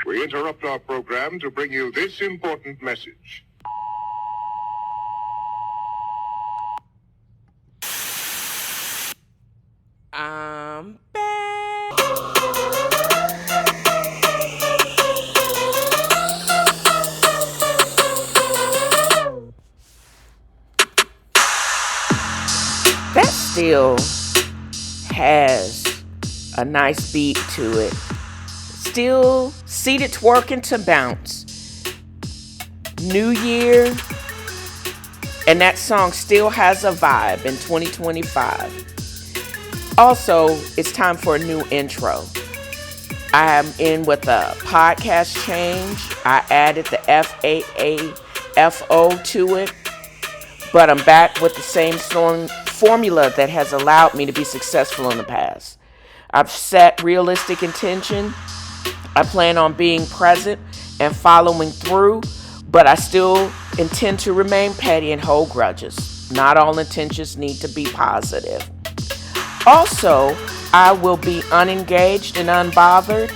We interrupt our program to bring you this important message. I'm back. That still has a nice beat to it. Still seated twerking to bounce. New year, and that song still has a vibe in 2025. Also, it's time for a new intro. I am in with a podcast change. I added the FAAFO to it, but I'm back with the same formula that has allowed me to be successful in the past. I've set realistic intention. I plan on being present and following through, but I still intend to remain petty and hold grudges. Not all intentions need to be positive. Also, I will be unengaged and unbothered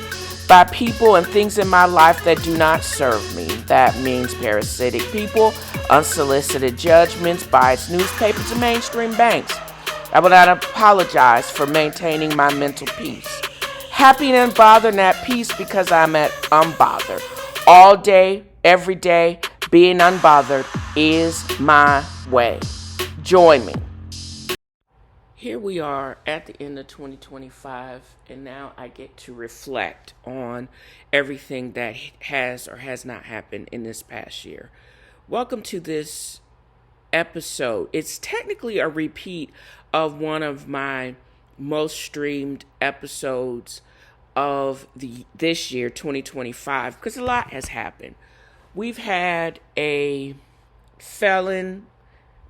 by people and things in my life that do not serve me. That means parasitic people, unsolicited judgments, biased newspapers, and mainstream banks. I will not apologize for maintaining my mental peace. Happy and unbothered and at peace because I'm at unbothered. All day, every day, being unbothered is my way. Join me. Here we are at the end of 2025, and now I get to reflect on everything that has or has not happened in this past year. Welcome to this episode. It's technically a repeat of one of my most streamed episodes of this year, 2025, because a lot has happened. We've had a felon,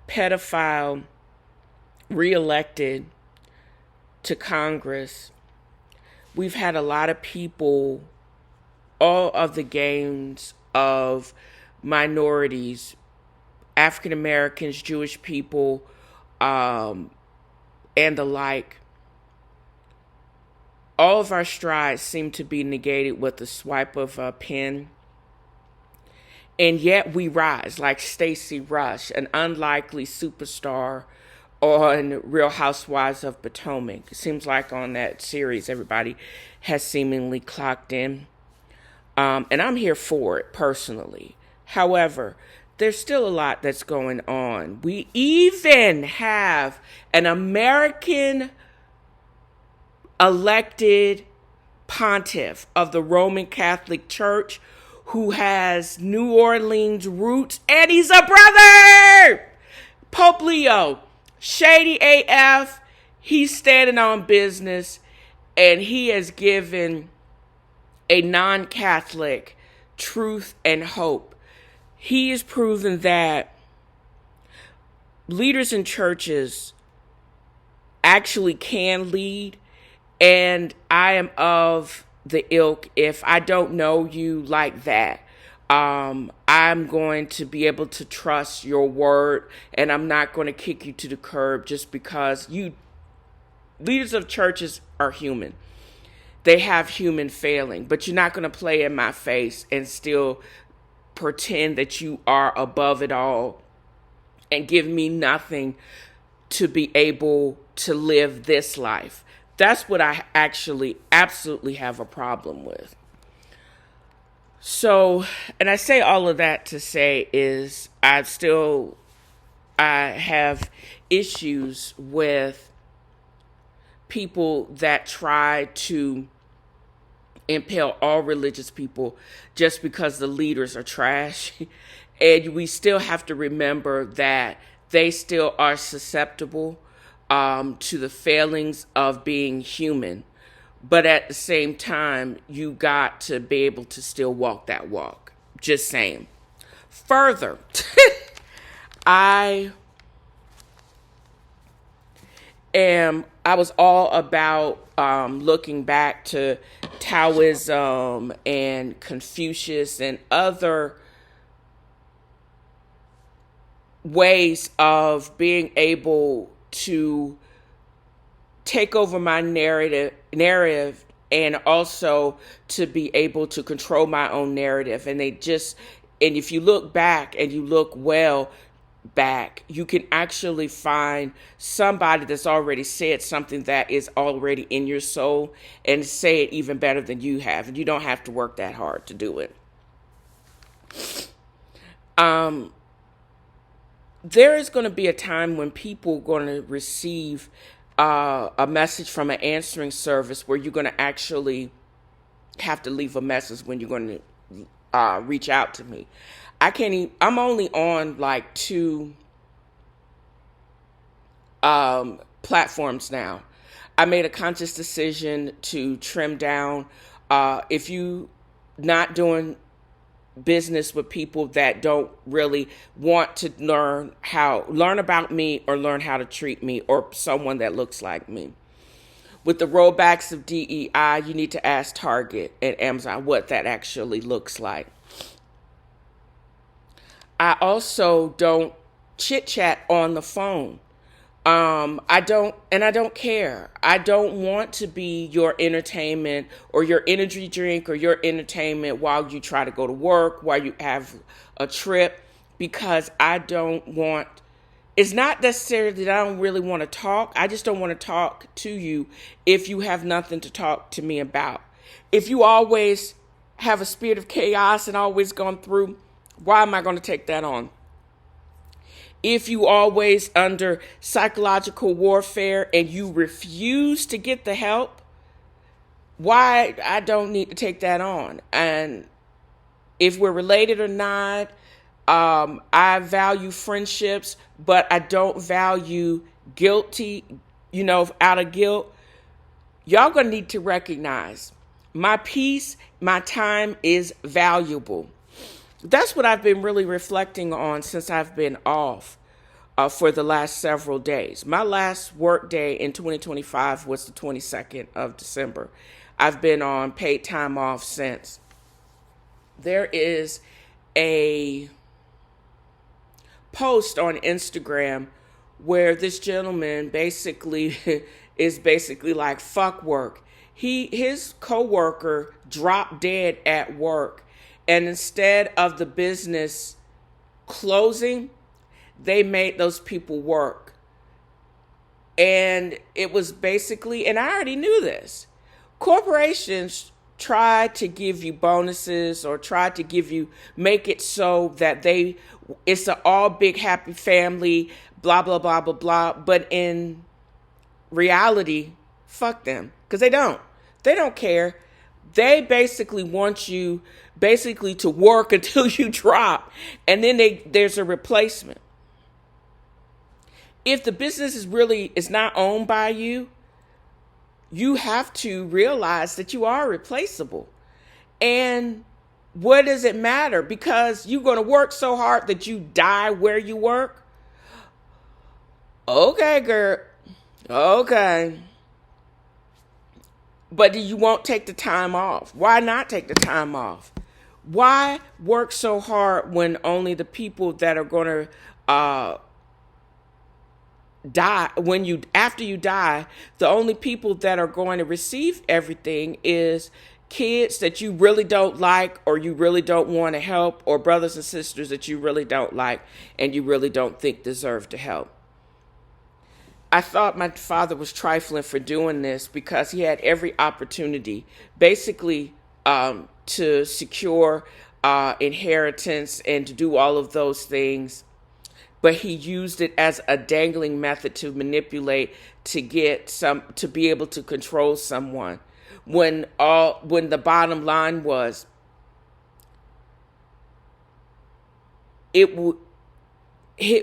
pedophile, reelected to Congress. We've had a lot of people, all of the gangs of minorities, African Americans, Jewish people, and the like. All of our strides seem to be negated with the swipe of a pen. And yet we rise like Stacey Rush, an unlikely superstar on Real Housewives of Potomac. It seems like on that series, everybody has seemingly clocked in. And I'm here for it personally. However, there's still a lot that's going on. We even have an American elected pontiff of the Roman Catholic Church who has New Orleans roots, and he's a brother! Pope Leo. Shady AF, he's standing on business, and he has given a non-Catholic truth and hope. He has proven that leaders in churches actually can lead, and I am of the ilk, if I don't know you like that, I'm going to be able to trust your word, and I'm not going to kick you to the curb just because leaders of churches are human. They have human failing, but you're not going to play in my face and still pretend that you are above it all and give me nothing to be able to live this life. That's what I actually absolutely have a problem with. So, and I say all of that to say is I have issues with people that try to impel all religious people just because the leaders are trash. And we still have to remember that they still are susceptible to the failings of being human. But at the same time, you got to be able to still walk that walk. Just saying. Further, I was all about looking back to Taoism and Confucius and other ways of being able to take over my narrative and also to be able to control my own narrative. And if you look back and you look well back, you can actually find somebody that's already said something that is already in your soul and say it even better than you have. And you don't have to work that hard to do it. There is going to be a time when people are going to receive a message from an answering service where you're going to actually have to leave a message when you're going to reach out to me. I'm only on like 2 platforms now. I made a conscious decision to trim down. If you not doing business with people that don't really want to learn about me or learn how to treat me or someone that looks like me. With the rollbacks of DEI, you need to ask Target and Amazon what that actually looks like. I also don't chit chat on the phone. I don't care. I don't want to be your entertainment or your energy drink or your entertainment while you try to go to work, while you have a trip, because it's not necessarily that I don't really want to talk. I just don't want to talk to you if you have nothing to talk to me about. If you always have a spirit of chaos and always gone through, why am I going to take that on? If you always under psychological warfare and you refuse to get the help, why I don't need to take that on. And if we're related or not, I value friendships, but I don't value out of guilt. Y'all gonna need to recognize my peace, my time is valuable. That's what I've been really reflecting on since I've been off for the last several days. My last work day in 2025 was the 22nd of December. I've been on paid time off since. There is a post on Instagram where this gentleman basically is like, fuck work. His coworker dropped dead at work. And instead of the business closing, they made those people work. And it was basically, and I already knew this, corporations try to give you bonuses or try to make it so that it's an all big happy family, blah, blah, blah, blah, blah. But in reality, fuck them, because they don't care. They basically want you to work until you drop, and then there's a replacement. If the business is not owned by you, you have to realize that you are replaceable. And what does it matter? Because you're going to work so hard that you die where you work? Okay, girl. Okay. But you won't take the time off. Why not take the time off? Why work so hard when only the people that are going to die, after you die, the only people that are going to receive everything is kids that you really don't like or you really don't want to help, or brothers and sisters that you really don't like and you really don't think deserve to help. I thought my father was trifling for doing this because he had every opportunity, basically, to secure inheritance and to do all of those things. But he used it as a dangling method to manipulate, to be able to control someone. When the bottom line was,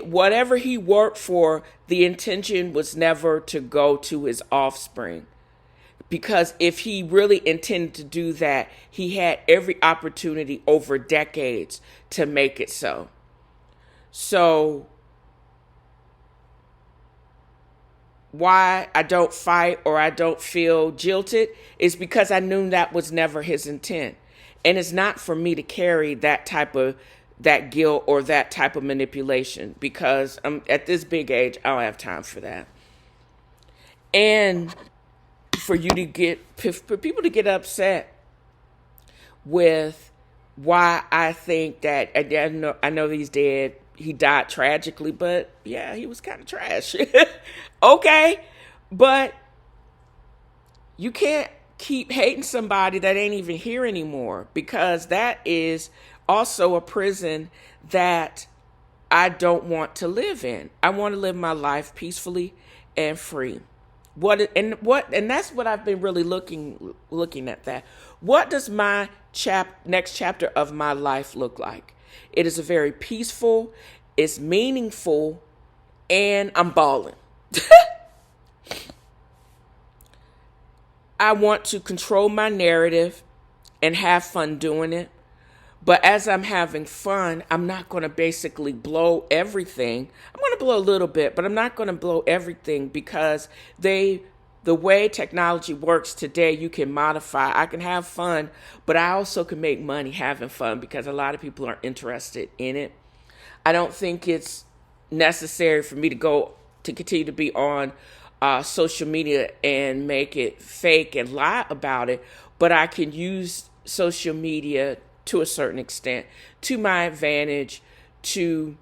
whatever he worked for, the intention was never to go to his offspring. Because if he really intended to do that, he had every opportunity over decades to make it so. So why I don't fight or I don't feel jilted is because I knew that was never his intent. And it's not for me to carry that guilt or that type of manipulation, because I'm at this big age, I don't have time for that. And for people to get upset with why I think that I know he's dead. He died tragically, but yeah, he was kind of trash. Okay, but you can't keep hating somebody that ain't even here anymore, because that is also a prison that I don't want to live in. I want to live my life peacefully and free. And that's what I've been really looking at. That what does my next chapter of my life look like? It is a very peaceful, it's meaningful, and I'm balling. I want to control my narrative and have fun doing it. But as I'm having fun, I'm not going to basically blow everything. I'm going to blow a little bit, but I'm not going to blow everything, because the way technology works today, you can modify. I can have fun, but I also can make money having fun, because a lot of people aren't interested in it. I don't think it's necessary for me to continue to be on social media and make it fake and lie about it, but I can use social media to a certain extent to my advantage, to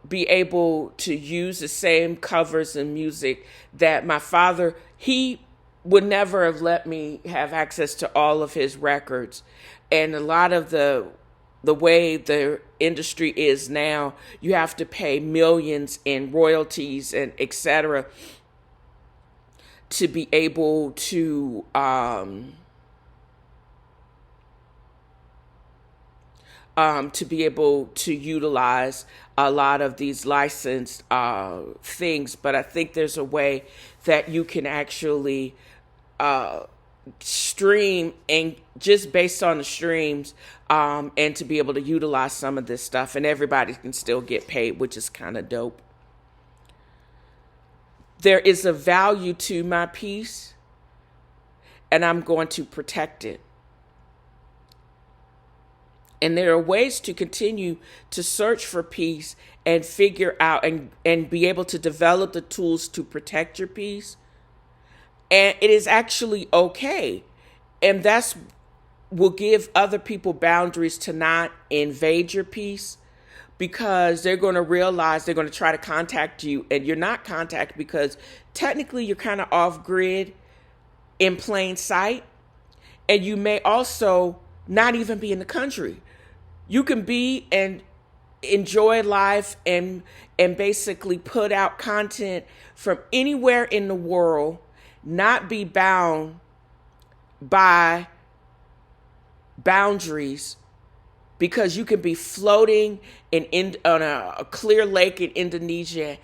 be able to use the same covers and music that my father, he would never have let me have access to all of his records. And a lot of the way the industry is now, you have to pay millions in royalties and etc. to be able to utilize a lot of these licensed things. But I think there's a way that you can actually stream, and just based on the streams, and to be able to utilize some of this stuff, and everybody can still get paid, which is kind of dope. There is a value to my peace, and I'm going to protect it. And there are ways to continue to search for peace and figure out and be able to develop the tools to protect your peace. And it is actually okay. And that's will give other people boundaries to not invade your peace, because they're going to realize they're going to try to contact you and you're not contacted, because technically you're kind of off grid in plain sight. And you may also not even be in the country. You can be and enjoy life and basically put out content from anywhere in the world, not be bound by boundaries, because you can be floating on a clear lake in Indonesia,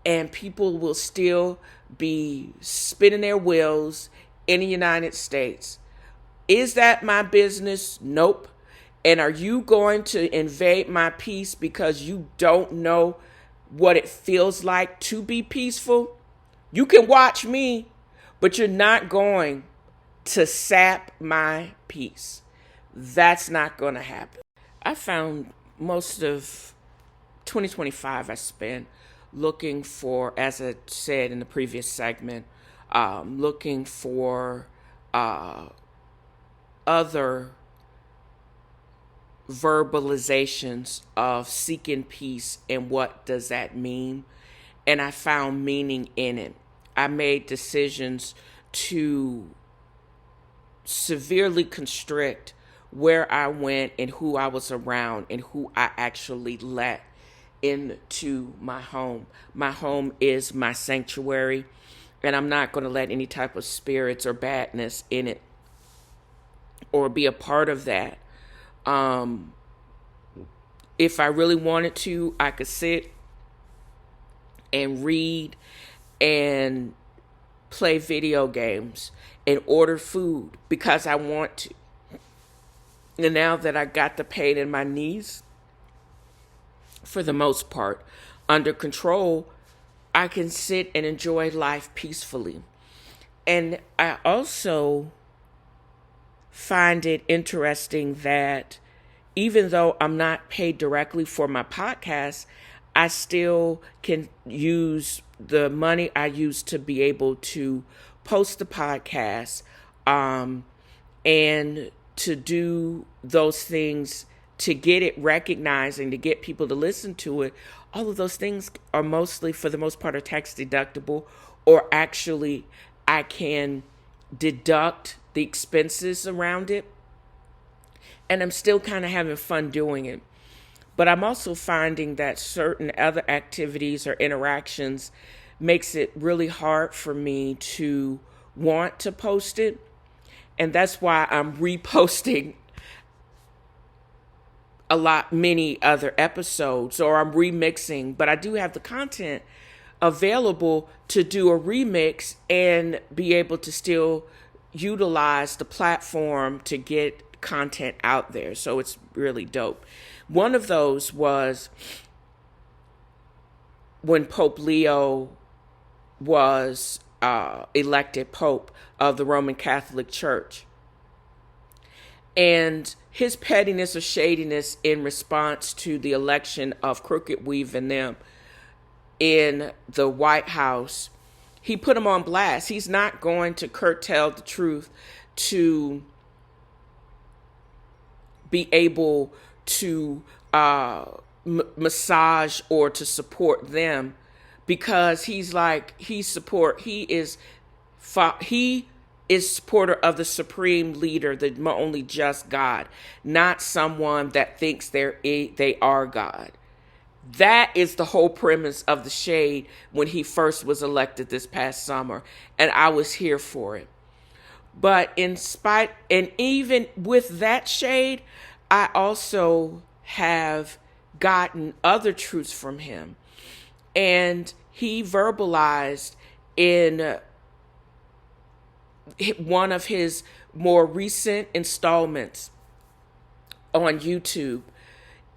and people will still be spinning their wheels in the United States. Is that my business? Nope. And are you going to invade my peace because you don't know what it feels like to be peaceful? You can watch me, but you're not going to sap my peace. That's not going to happen. I found most of 2025 I spent looking for, as I said in the previous segment, looking for other verbalizations of seeking peace and what does that mean. And I found meaning in it. I made decisions to severely constrict where I went and who I was around and who I actually let into my home. My home is my sanctuary, and I'm not going to let any type of spirits or badness in it or be a part of that. If I really wanted to, I could sit and read and play video games and order food because I want to. And now that I got the pain in my knees, for the most part, under control, I can sit and enjoy life peacefully. And I also find it interesting that even though I'm not paid directly for my podcast, I still can use the money I use to be able to post the podcast, and to do those things, to get it recognized and to get people to listen to it. All of those things are mostly, for the most part, are tax deductible, or actually I can deduct the expenses around it. And I'm still kind of having fun doing it. But I'm also finding that certain other activities or interactions makes it really hard for me to want to post it. And that's why I'm reposting many other episodes, or I'm remixing, but I do have the content available to do a remix and be able to still utilize the platform to get content out there. So it's really dope. One of those was when Pope Leo was elected Pope of the Roman Catholic Church. And his pettiness or shadiness in response to the election of Crooked Weave and them in the White House, he put him on blast. He's not going to curtail the truth to be able to massage or to support them, because he is supporter of the supreme leader, the only just God, not someone that thinks they are God. That is the whole premise of the shade when he first was elected this past summer, and I was here for it. But even with that shade, I also have gotten other truths from him. And he verbalized in one of his more recent installments on YouTube,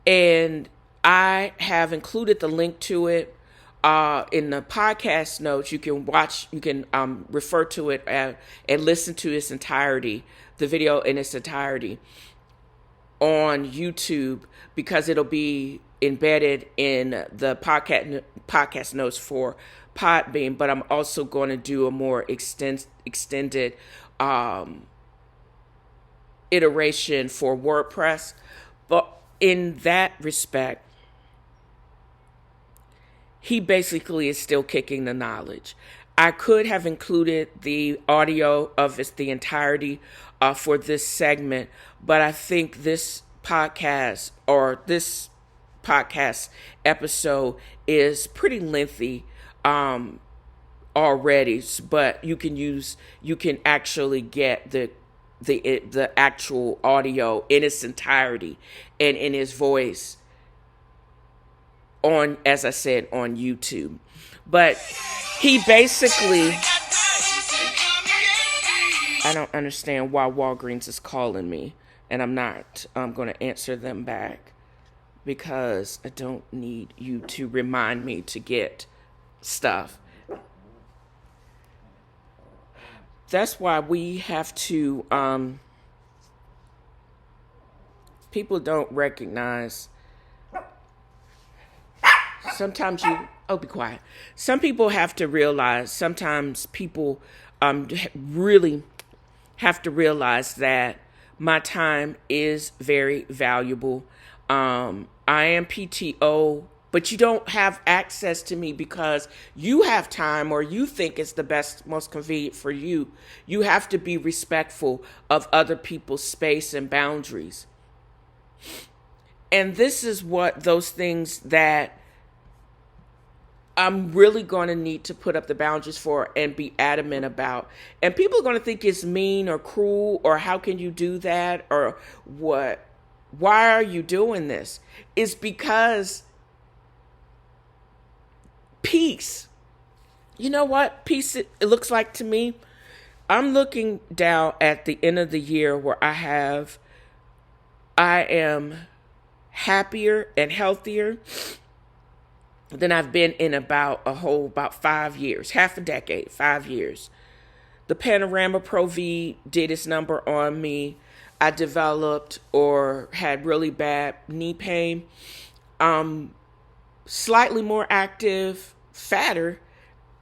and I have included the link to it in the podcast notes. You can refer to it and listen to its entirety, the video in its entirety on YouTube, because it'll be embedded in the podcast notes for Podbean. But I'm also going to do a more extended iteration for WordPress. But in that respect, he basically is still kicking the knowledge. I could have included the audio of the entirety for this segment, but I think this podcast episode is pretty lengthy already. But you can actually get the actual audio in its entirety and in his voice on, as I said, on YouTube. But he basically, I don't understand why Walgreens is calling me, and I'm not going to answer them back, because I don't need you to remind me to get stuff. That's why we have to, people don't recognize. Sometimes be quiet. Some people have to realize, sometimes people really have to realize that my time is very valuable. I am PTO, but you don't have access to me because you have time, or you think it's the best, most convenient for you. You have to be respectful of other people's space and boundaries. And this is what those things that I'm really going to need to put up the boundaries for and be adamant about. And people are going to think it's mean or cruel, or how can you do that, or what? Why are you doing this? It's because peace. You know what peace it looks like to me? I'm looking down at the end of the year where I am happier and healthier than I've been in about 5 years, half a decade, 5 years. The Panorama Pro V did its number on me. I developed or had really bad knee pain. Slightly more active, fatter.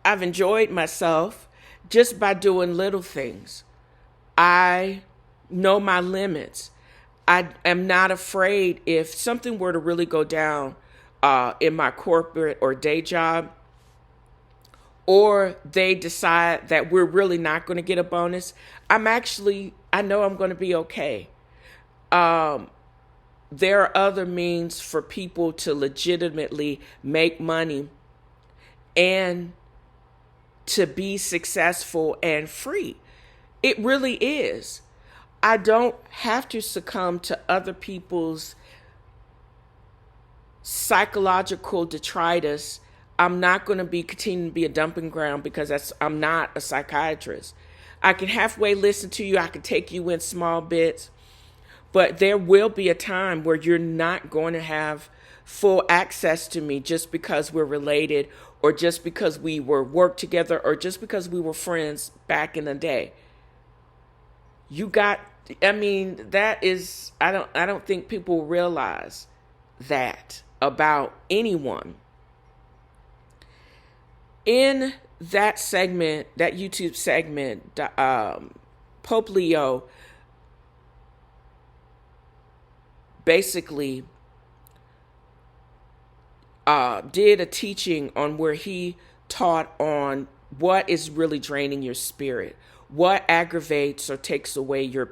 I've enjoyed myself just by doing little things. I know my limits. I am not afraid if something were to really go down in my corporate or day job, or they decide that we're really not going to get a bonus. I know I'm going to be okay. There are other means for people to legitimately make money and to be successful and free. It really is. I don't have to succumb to other people's psychological detritus. I'm not going to be continuing to be a dumping ground because I'm not a psychiatrist. I can halfway listen to you. I can take you in small bits, but there will be a time where you're not going to have full access to me just because we're related, or just because we were work together, or just because we were friends back in the day. That is, I don't think people realize that about anyone. In that segment, that YouTube segment, Pope Leo basically did a teaching on where he taught on what is really draining your spirit, what aggravates or takes away your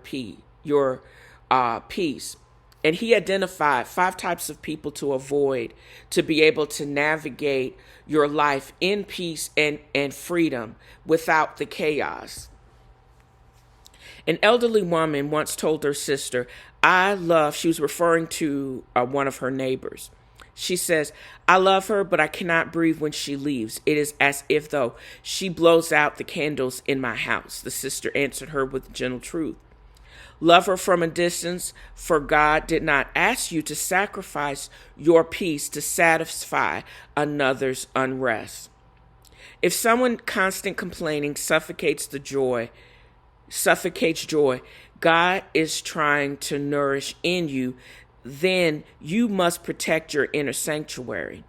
peace. And he identified 5 types of people to avoid to be able to navigate your life in peace and freedom without the chaos. An elderly woman once told her sister, she was referring to one of her neighbors. She says, I love her, but I cannot breathe when she leaves. It is as if though she blows out the candles in my house. The sister answered her with gentle truth. Love her from a distance, for God did not ask you to sacrifice your peace to satisfy another's unrest. If someone constant complaining suffocates joy, God is trying to nourish in you, then you must protect your inner sanctuary.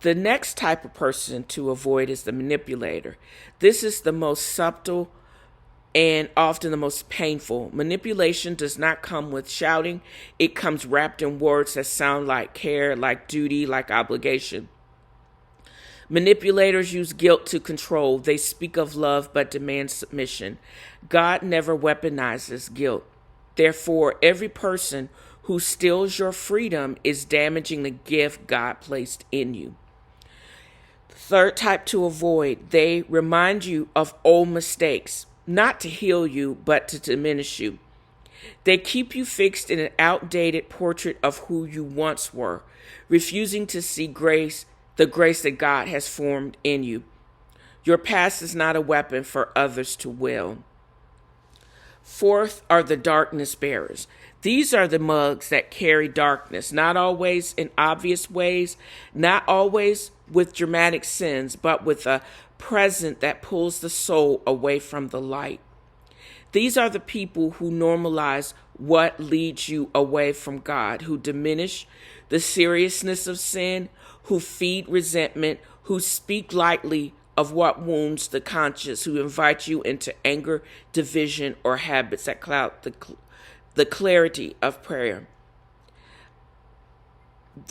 The next type of person to avoid is the manipulator. This is the most subtle and often the most painful. Manipulation does not come with shouting. It comes wrapped in words that sound like care, like duty, like obligation. Manipulators use guilt to control. They speak of love but demand submission. God never weaponizes guilt. Therefore, every person who steals your freedom is damaging the gift God placed in you. The third type to avoid, they remind you of old mistakes, not to heal you, but to diminish you. They keep you fixed in an outdated portrait of who you once were, refusing to see the grace that God has formed in you. Your past is not a weapon for others to wield. Fourth are the darkness bearers. These are the mugs that carry darkness, not always in obvious ways, not always with dramatic sins, but with a present that pulls the soul away from the light. These are the people who normalize what leads you away from God, who diminish the seriousness of sin, who feed resentment, who speak lightly of what wounds the conscience, who invite you into anger, division, or habits that cloud the clarity of prayer.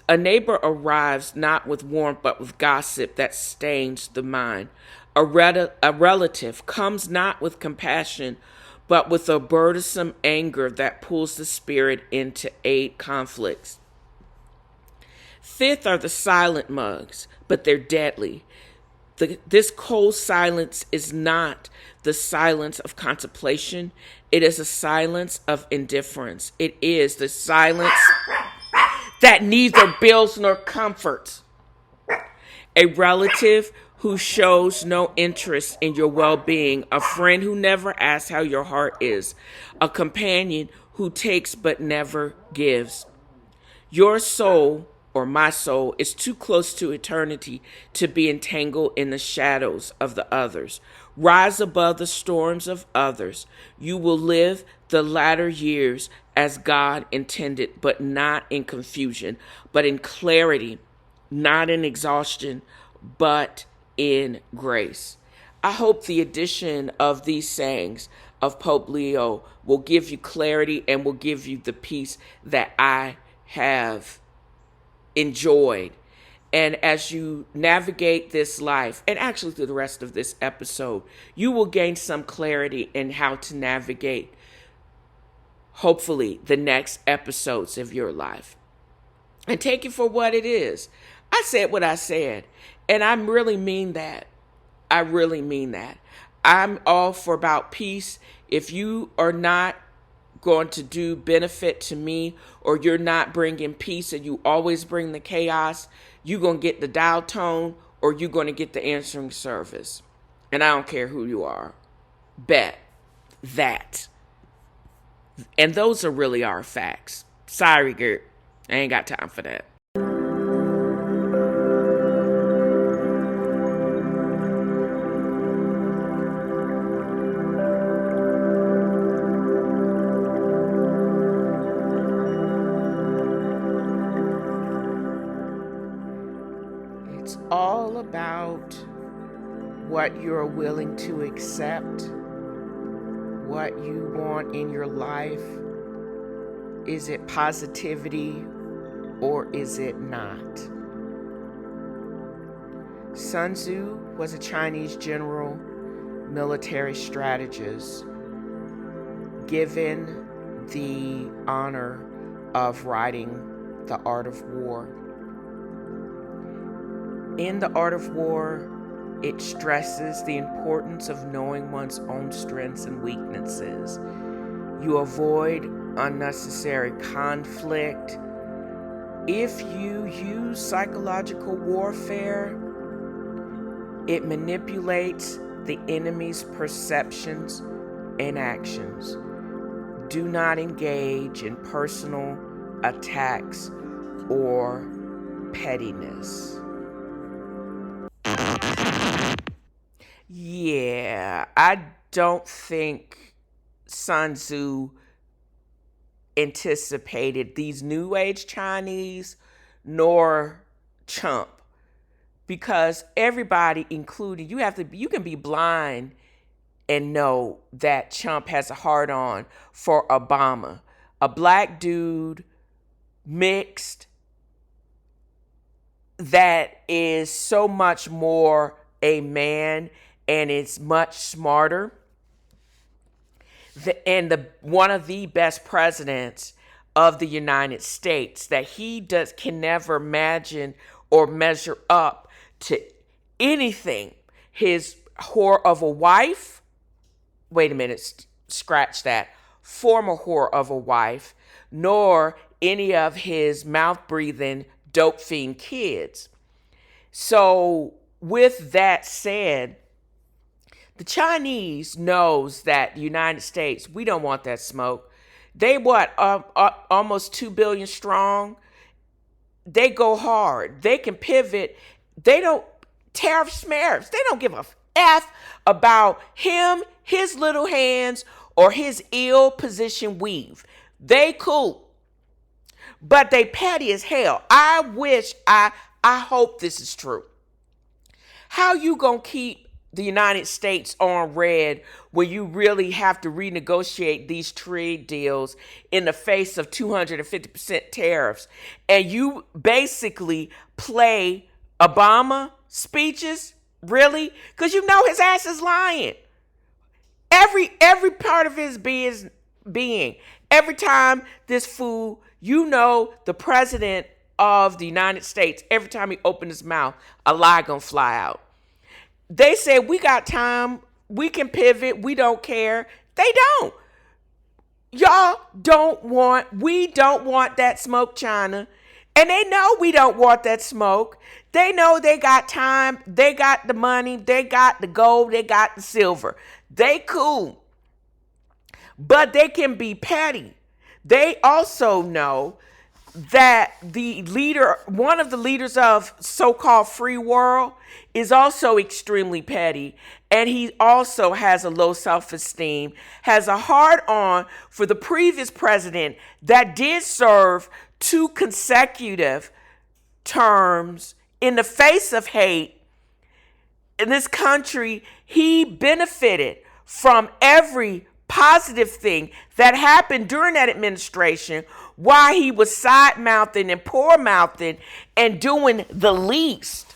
A neighbor arrives not with warmth but with gossip that stains the mind. A relative comes not with compassion but with a burdensome anger that pulls the spirit into aid conflicts. Fifth are the silent mugs, but they're deadly. This cold silence is not the silence of contemplation. It is a silence of indifference. It is the silence that neither builds nor comforts. A relative who shows no interest in your well-being, a friend who never asks how your heart is, a companion who takes but never gives. Your soul, or my soul, is too close to eternity to be entangled in the shadows of the others. Rise above the storms of others. You will live the latter years as God intended, but not in confusion, but in clarity, not in exhaustion, but in grace. I hope the addition of these sayings of Pope Leo will give you clarity and will give you the peace that I have enjoyed. And as you navigate this life, and actually through the rest of this episode, you will gain some clarity in how to navigate, hopefully, the next episodes of your life. And take it for what it is. I said what I said, and I really mean that. I really mean that. I'm all for about peace. If you are not going to do benefit to me, or you're not bringing peace and you always bring the chaos, you're going to get the dial tone or you're going to get the answering service. And I don't care who you are. Bet that. And those are really our facts. Sorry, Gert. I ain't got time for that. It's all about what you're willing to accept, what you want in your life. Is it positivity or is it not? Sun Tzu was a Chinese general, military strategist, given the honor of writing The Art of War. In The Art of War, it stresses the importance of knowing one's own strengths and weaknesses. You avoid unnecessary conflict. If you use psychological warfare, it manipulates the enemy's perceptions and actions. Do not engage in personal attacks or pettiness. Yeah, I don't think Sun Tzu anticipated these New Age Chinese nor Trump, because everybody, including you can be blind and know that Trump has a hard on for Obama, a black dude, mixed, that is so much more a man and is much smarter. One of the best presidents of the United States, that he can never imagine or measure up to anything. His whore of a wife, wait a minute, scratch that, former whore of a wife, nor any of his mouth-breathing dope fiend kids. So with that said, the Chinese knows that the United States, we don't want that smoke. They almost 2 billion strong. They go hard. They can pivot. They don't tariff smears. They don't give a F about him, his little hands, or his ill-positioned weave. They cool. But they petty as hell. I hope this is true. How you gonna keep the United States on red when you really have to renegotiate these trade deals in the face of 250% tariffs, and you basically play Obama speeches? Really? Because you know his ass is lying. Every part of his being. Every time this fool, the president of the United States, every time he opened his mouth, a lie gonna fly out. They say, we got time, we can pivot, we don't care. They don't. We don't want that smoke, China. And they know we don't want that smoke. They know they got time, they got the money, they got the gold, they got the silver. They cool. But they can be petty. They also know that one of the leaders of so-called free world is also extremely petty, and he also has a low self-esteem, has a hard-on for the previous president that did serve 2 consecutive terms in the face of hate, in this country, he benefited from every positive thing that happened during that administration while he was side mouthing and poor mouthing and doing the least.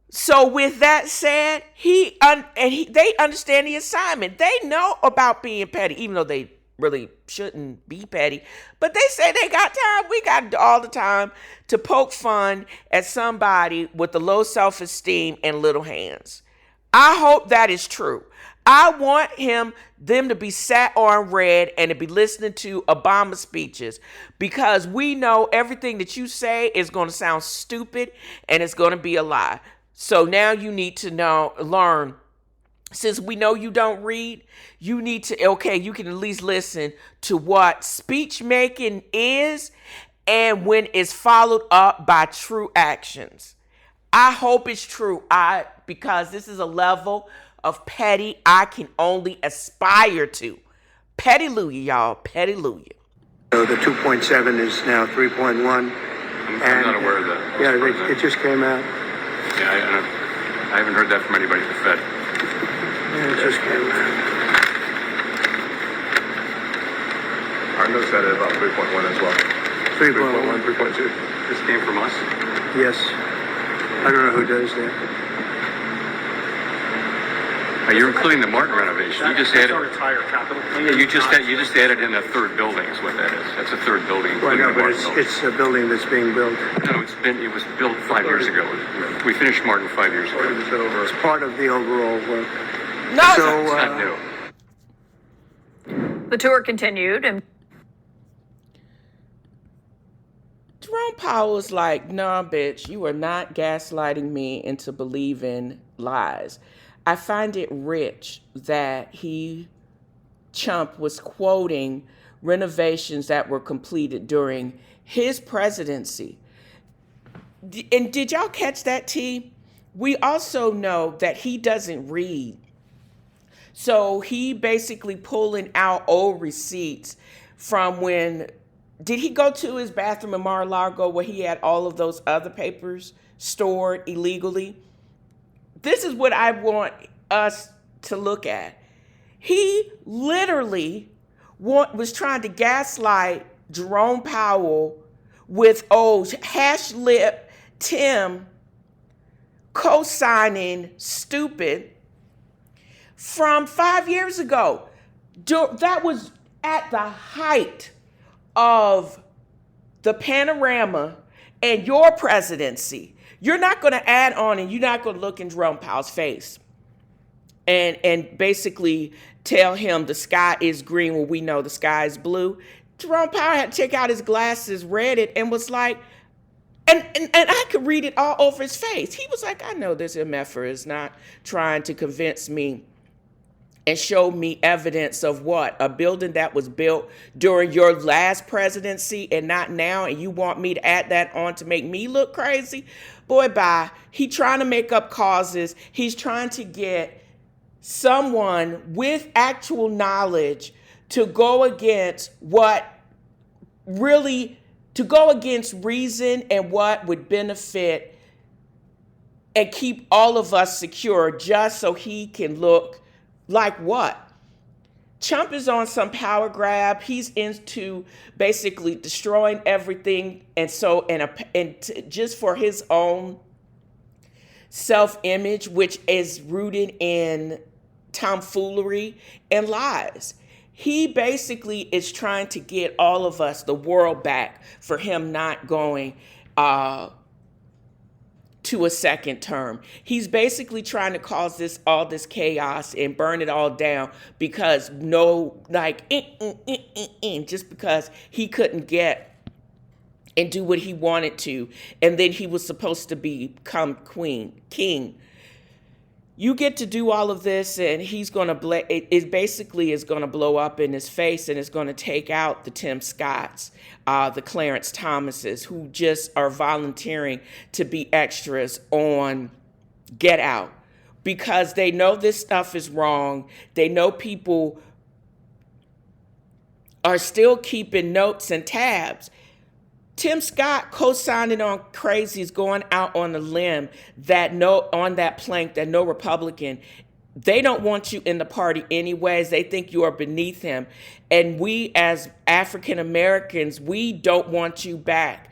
So with that said, they understand the assignment. They know about being petty, even though they really shouldn't be petty. But they say they got time. We got all the time to poke fun at somebody with the low self-esteem and little hands. I hope that is true. I want them to be sat on red and to be listening to Obama speeches, because we know everything that you say is going to sound stupid and it's going to be a lie. So now you need to learn, since we know you don't read, you need to, you can at least listen to what speech making is and when it's followed up by true actions. I hope it's true, because this is a level of petty I can only aspire to. Petty-lujah, y'all, petty-lujah. So the 2.7 is now 3.1. I'm not aware of that. Yeah, it just came out. Yeah, I haven't heard that from anybody at the Fed. Yeah, it just came out. Our notes had it about 3.1 as well. 3.1. 3.2. This came from us? Yes. I don't know who does that. You're including the Martin renovation. You just added. Our entire capital plan. Yeah, you just added in a third building is what that is. That's a third building. Well, including no, the but Martin building. it's a building that's being built. No, it was built 5 years ago. We finished Martin 5 years ago. It's part of the overall work. No, So, It's not new. The tour continued, and Jerome Powell was like, nah, bitch, you are not gaslighting me into believing lies. I find it rich that Chump was quoting renovations that were completed during his presidency. And did y'all catch that, T? We also know that he doesn't read. So he basically pulling out old receipts from when, did he go to his bathroom in Mar-a-Lago where he had all of those other papers stored illegally? This is what I want us to look at. He literally was trying to gaslight Jerome Powell with hash lip Tim co-signing stupid from 5 years ago. That was at the height of the panorama and your presidency. You're not going to add on, and you're not going to look in Jerome Powell's face and basically tell him the sky is green when we know the sky is blue. Jerome Powell had to take out his glasses, read it, and was like, and I could read it all over his face. He was like, I know this MFer is not trying to convince me and show me evidence of what? A building that was built during your last presidency and not now, and you want me to add that on to make me look crazy? Boy, bye. He trying to make up causes. He's trying to get someone with actual knowledge to go against reason and what would benefit and keep all of us secure, just so he can look like what? Trump is on some power grab. He's into basically destroying everything, and just for his own self-image, which is rooted in tomfoolery and lies. He basically is trying to get all of us, the world, back for him not going to a second term. He's basically trying to cause all this chaos and burn it all down because just because he couldn't get and do what he wanted to, and then he was supposed to become king. You get to do all of this, and he's going to it basically is going to blow up in his face, and it's going to take out the Tim Scotts, the Clarence Thomases, who just are volunteering to be extras on Get Out because they know this stuff is wrong. They know people are still keeping notes and tabs. Tim Scott co-signing on crazy is going out on a limb on that plank that no Republican, they don't want you in the party anyways. They think you are beneath him. And we as African Americans, we don't want you back.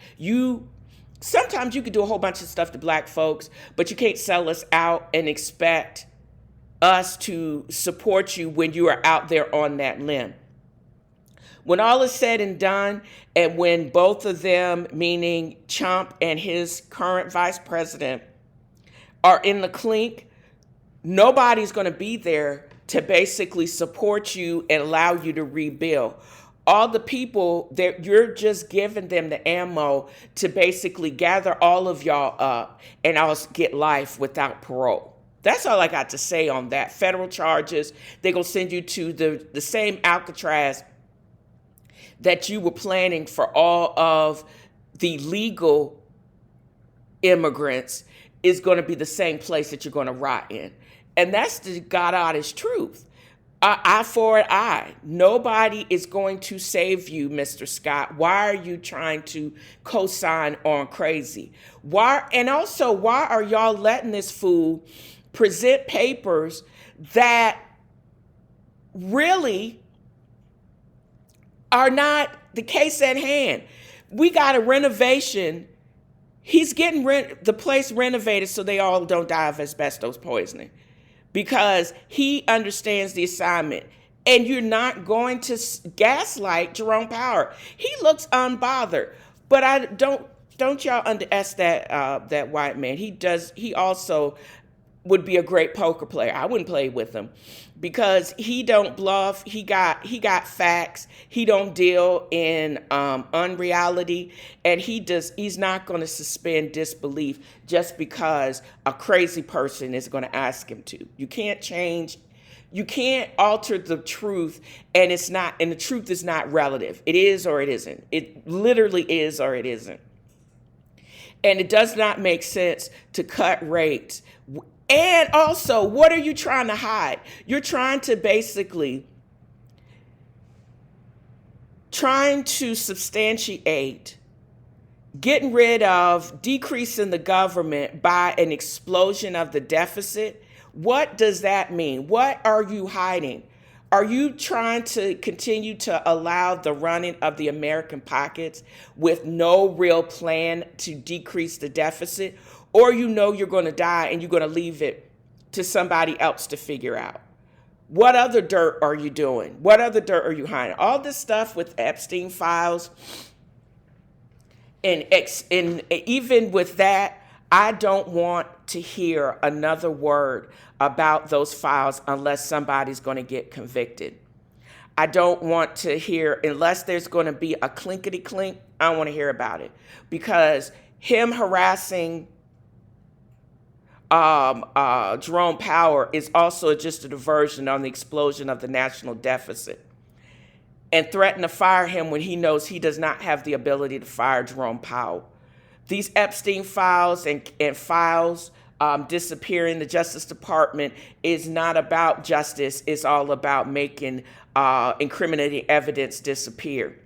Sometimes you could do a whole bunch of stuff to black folks, but you can't sell us out and expect us to support you when you are out there on that limb. When all is said and done, and when both of them, meaning Trump and his current vice president, are in the clink, nobody's going to be there to basically support you and allow you to rebuild. All the people, you're just giving them the ammo to basically gather all of y'all up and I'll get life without parole. That's all I got to say on that. Federal charges, they're going to send you to the same Alcatraz that you were planning for all of the legal immigrants is going to be the same place that you're going to rot in. And that's the God honest truth. Eye for an eye. Nobody is going to save you, Mr. Scott. Why are you trying to co-sign on crazy? Why are y'all letting this fool present papers that really are not the case at hand? We got a renovation. He's getting the place renovated so they all don't die of asbestos poisoning because he understands the assignment. And you're not going to gaslight Jerome Powell. He looks unbothered, but don't y'all underestimate that white man. He also would be a great poker player. I wouldn't play with him because he don't bluff. He got facts. He don't deal in unreality, and he's not going to suspend disbelief just because a crazy person is going to ask him to. You can't alter the truth, and the truth is not relative. It is or it isn't. It literally is or it isn't. And it does not make sense to cut rates. And also, what are you trying to hide? You're trying to substantiate getting rid of decreasing the government by an explosion of the deficit. What does that mean? What are you hiding? Are you trying to continue to allow the running of the American pockets with no real plan to decrease the deficit? Or you're going to die and you're going to leave it to somebody else to figure out? What other dirt are you doing? What other dirt are you hiding? All this stuff with Epstein files, and even with that, I don't want to hear another word about those files unless somebody's going to get convicted. I don't want to hear, unless there's going to be a clinkety clink, I don't want to hear about it. Because him harassing Jerome Powell is also just a diversion on the explosion of the national deficit, and threaten to fire him when he knows he does not have the ability to fire Jerome Powell. These Epstein files and files disappearing the Justice Department is not about justice. It's all about making incriminating evidence disappear.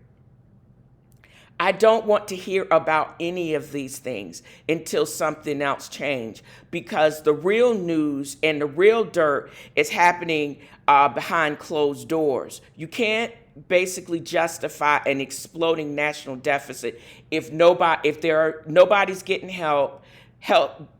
I don't want to hear about any of these things until something else changes, because the real news and the real dirt is happening behind closed doors. You can't basically justify an exploding national deficit if nobody's getting help.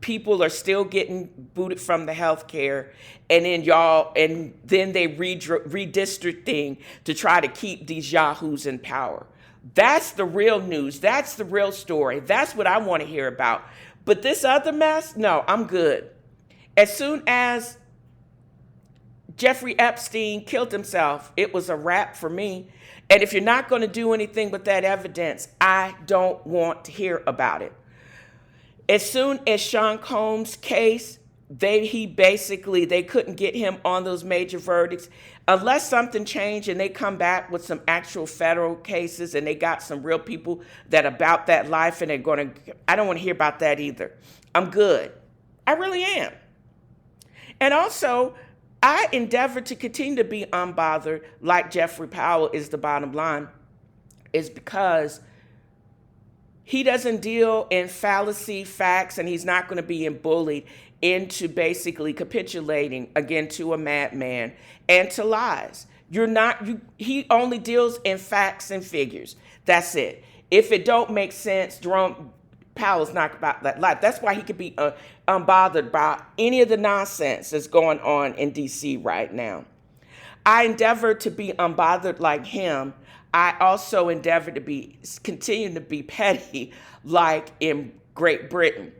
People are still getting booted from the health care, and then they redistricting to try to keep these yahoos in power. That's the real news. That's the real story. That's what I want to hear about. But this other mess, no, I'm good. As soon as Jeffrey Epstein killed himself, it was a wrap for me. And if you're not going to do anything with that evidence, I don't want to hear about it. As soon as Sean Combs' case, they couldn't get him on those major verdicts unless something changed and they come back with some actual federal cases and they got some real people that about that life, and I don't want to hear about that either. I'm good. I really am. And also, I endeavor to continue to be unbothered like Jeffrey Powell is the bottom line, is because He doesn't deal in fallacy, facts, and he's not going to be bullied into basically capitulating again to a madman and to lies. He only deals in facts and figures. That's it. If it don't make sense, Jerome Powell's not about that life. That's why he could be unbothered by any of the nonsense that's going on in DC right now. I endeavor to be unbothered like him. I also endeavor to continue to be petty like in Great Britain.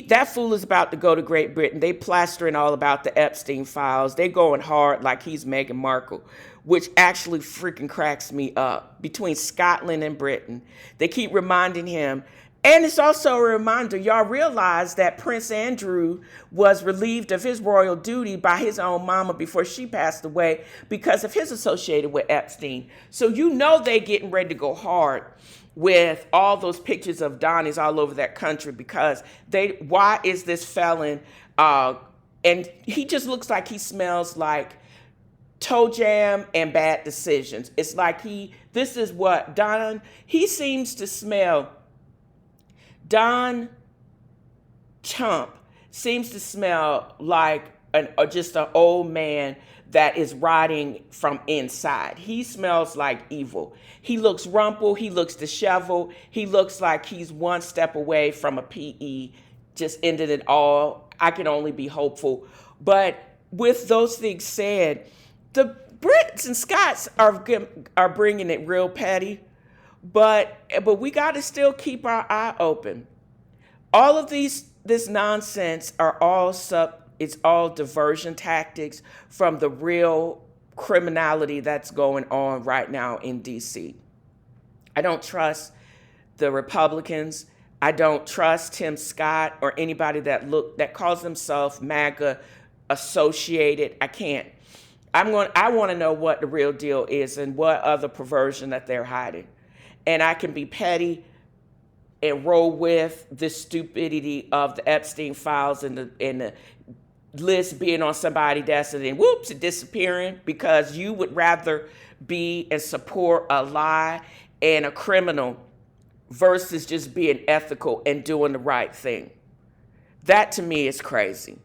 That fool is about to go to Great Britain. They plastering all about the Epstein files. They going hard like he's Meghan Markle, which actually freaking cracks me up. Between Scotland and Britain, they keep reminding him. And it's also a reminder, y'all realize that Prince Andrew was relieved of his royal duty by his own mama before she passed away because of his associated with Epstein. So you know they getting ready to go hard with all those pictures of Donnies all over that country because why is this felon, and he just looks like he smells like toe jam and bad decisions. It's like this is what he seems to smell. Don Trump seems to smell like just an old man that is rotting from inside. He smells like evil. He looks rumpled. He looks disheveled. He looks like he's one step away from a PE. Just ended it all. I can only be hopeful. But with those things said, the Brits and Scots are bringing it real petty. But we got to still keep our eye open. All of this nonsense it's all diversion tactics from the real criminality that's going on right now in DC. I don't trust the Republicans. I don't trust Tim Scott or anybody that calls themselves MAGA associated. I can't. I want to know what the real deal is and what other perversion that they're hiding. And I can be petty and roll with the stupidity of the Epstein files and the list being on somebody's desk and then whoops, it disappearing because you would rather be and support a lie and a criminal versus just being ethical and doing the right thing. That to me is crazy.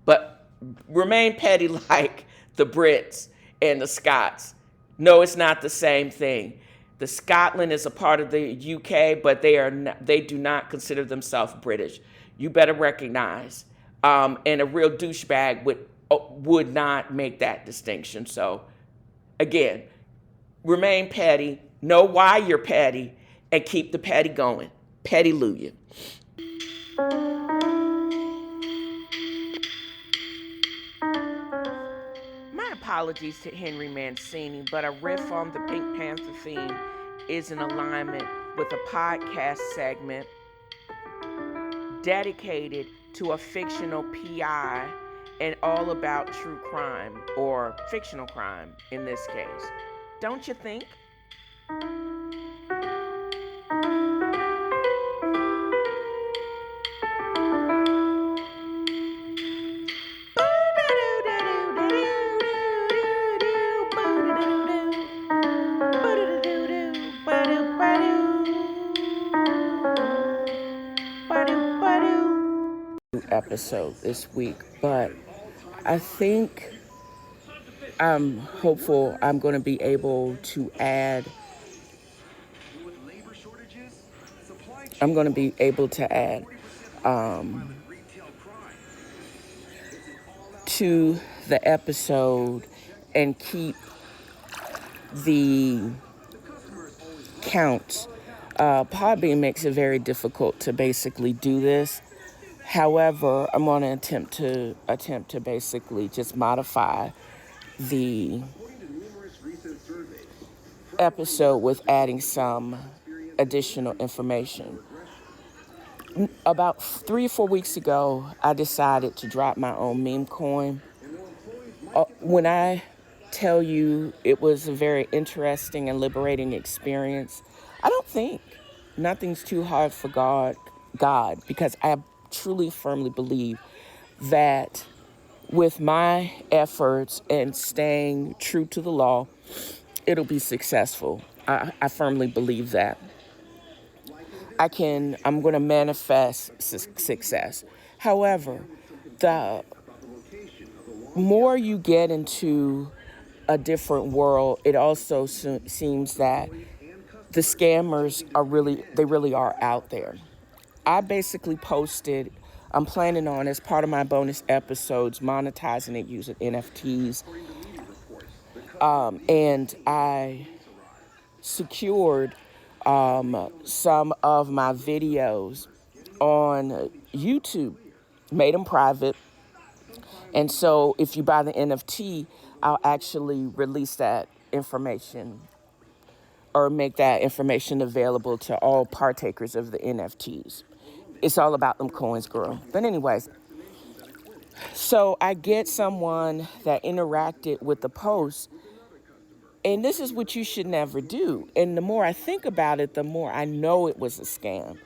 But remain petty like the Brits and the Scots. No, it's not the same thing. The Scotland is a part of the UK, but they do not consider themselves British. You better recognize. And a real douchebag would not make that distinction. So, again, remain petty, know why you're petty, and keep the petty going. Petty-luya. My apologies to Henry Mancini, but a riff on the Pink Panther theme is in alignment with a podcast segment dedicated to a fictional PI and all about true crime, or fictional crime in this case. Don't you think? Episode this week, but I think I'm hopeful I'm going to be able to add to the episode and keep the counts. Podbean makes it very difficult to basically do this. However, I'm going to attempt to basically just modify the episode with adding some additional information. About 3 or 4 weeks ago, I decided to drop my own meme coin. When I tell you it was a very interesting and liberating experience, I don't think nothing's too hard for God, because I truly firmly believe that with my efforts and staying true to the law, it'll be successful. I firmly believe that. I'm going to manifest success. However, the more you get into a different world, it also seems that the scammers they really are out there. I basically posted, I'm planning on, as part of my bonus episodes, monetizing it using NFTs. And I secured some of my videos on YouTube, made them private. And so if you buy the NFT, I'll actually release that information or make that information available to all partakers of the NFTs. It's all about them coins, girl. But anyways, so I get someone that interacted with the post, and this is what you should never do. And the more I think about it, the more I know it was a scam.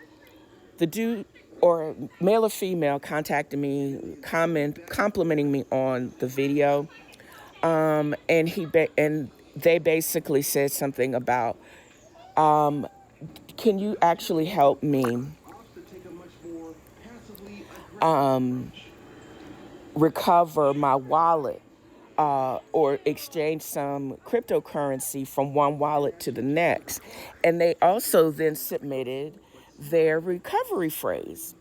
The dude, or male or female, contacted me, complimenting me on the video, and they basically said something about, can you actually help me recover my wallet or exchange some cryptocurrency from one wallet to the next? And they also then submitted their recovery phrase.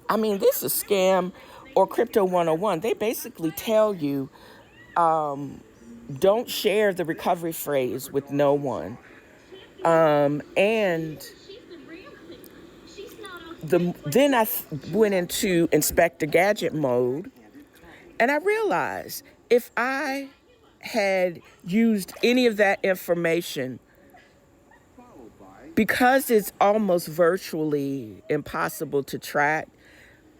I mean, this is scam or crypto 101. They basically tell you, don't share the recovery phrase with no one. And then I went into Inspector Gadget mode, and I realized if I had used any of that information, because it's almost virtually impossible to track,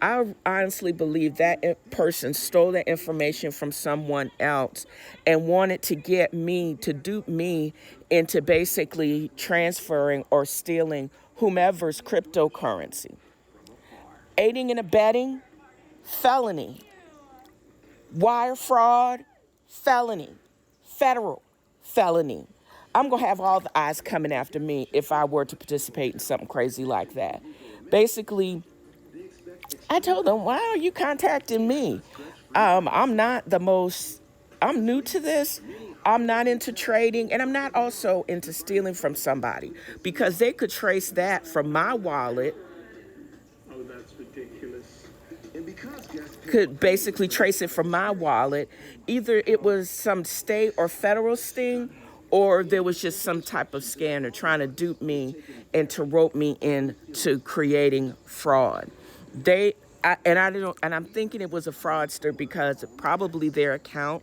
I honestly believe that person stole that information from someone else and wanted to get me to dupe me into basically transferring or stealing whomever's cryptocurrency. Aiding and abetting, felony. Wire fraud, felony. Federal, felony. I'm going to have all the eyes coming after me if I were to participate in something crazy like that. Basically, I told them, why are you contacting me? I'm new to this. I'm not into trading, and I'm not also into stealing from somebody, because they could trace that from my wallet. Oh, that's ridiculous. Could basically trace it from my wallet. Either it was some state or federal sting, or there was just some type of scanner trying to dupe me and to rope me into creating fraud. I'm thinking it was a fraudster because probably their account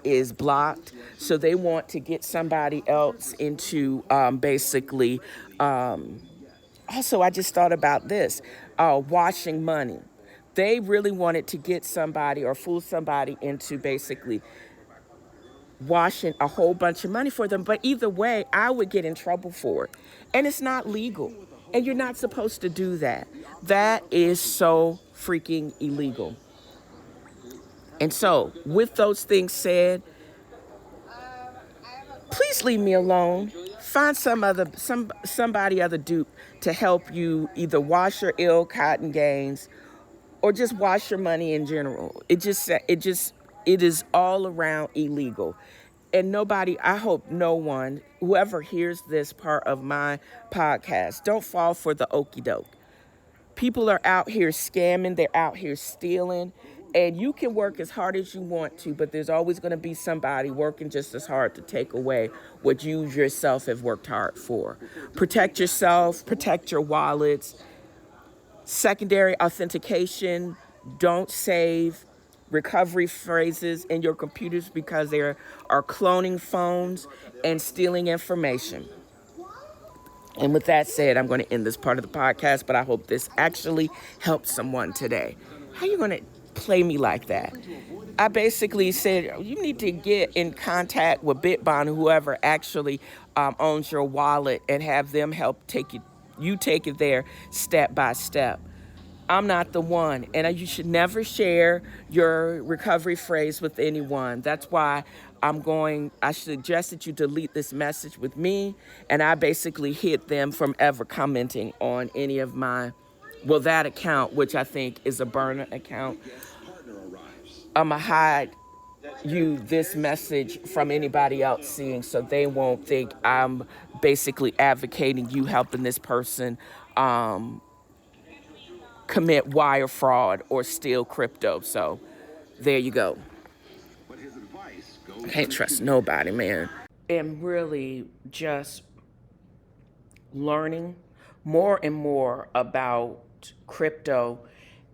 is blocked, so they want to get somebody else into basically. Also, I just thought about this, washing money. They really wanted to get somebody or fool somebody into basically washing a whole bunch of money for them. But either way, I would get in trouble for it. And it's not legal. And you're not supposed to do that. That is so freaking illegal. And so, with those things said, please leave me alone. Find somebody other dupe to help you either wash your ill-gotten gains or just wash your money in general. It is all around illegal. And I hope no one, whoever hears this part of my podcast, don't fall for the okie doke. People are out here scamming, they're out here stealing, and you can work as hard as you want to, but there's always going to be somebody working just as hard to take away what you yourself have worked hard for. Protect yourself, protect your wallets. Secondary authentication, don't save recovery phrases in your computers because they are cloning phones and stealing information. And with that said, I'm going to end this part of the podcast, but I hope this actually helps someone today. How are you going to play me like that? I basically said, you need to get in contact with Bitbon, whoever actually owns your wallet, and have them help take it there step by step. I'm not the one. And you should never share your recovery phrase with anyone. That's why I suggest that you delete this message with me. And I basically hid them from ever commenting on any of that account, which I think is a burner account. I'm going to hide this message from anybody else seeing, so they won't think I'm basically advocating you helping this person commit wire fraud or steal crypto. So there you go. Can't trust nobody, man. I'm really just learning more and more about crypto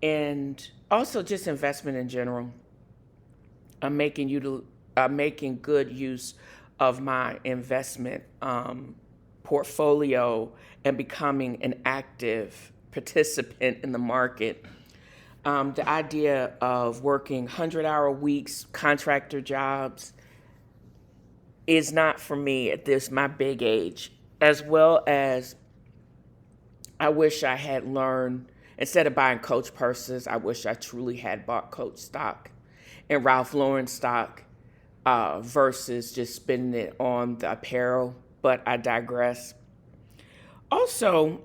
and also just investment in general. I'm making good use of my investment portfolio and becoming an active participant in the market. The idea of working 100-hour weeks, contractor jobs, is not for me at my big age, as well as I wish I had learned, instead of buying Coach purses, I wish I truly had bought Coach stock and Ralph Lauren stock versus just spending it on the apparel, but I digress. Also,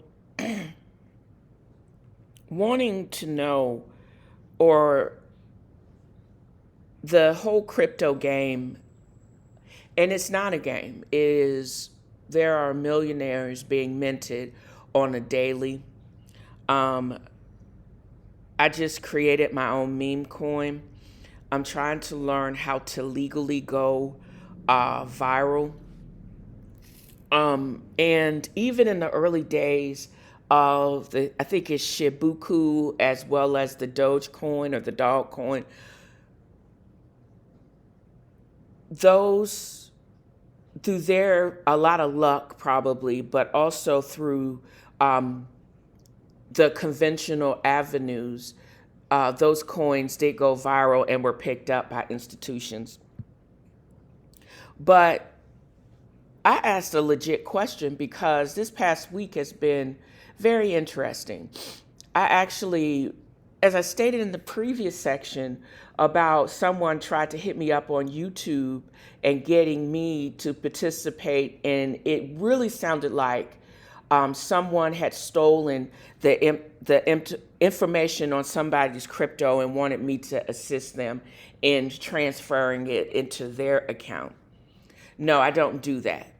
wanting to know, or the whole crypto game, and it's not a game, there are millionaires being minted on a daily. I just created my own meme coin. I'm trying to learn how to legally go viral. And even in the early days of I think it's Shibuku as well as the Dogecoin or the Dog Coin, those, through a lot of luck probably, but also through the conventional avenues, those coins did go viral and were picked up by institutions. But I asked a legit question because this past week has been very interesting. I actually, as I stated in the previous section about someone tried to hit me up on YouTube and getting me to participate, and it really sounded like someone had stolen the information on somebody's crypto and wanted me to assist them in transferring it into their account. No, I don't do that.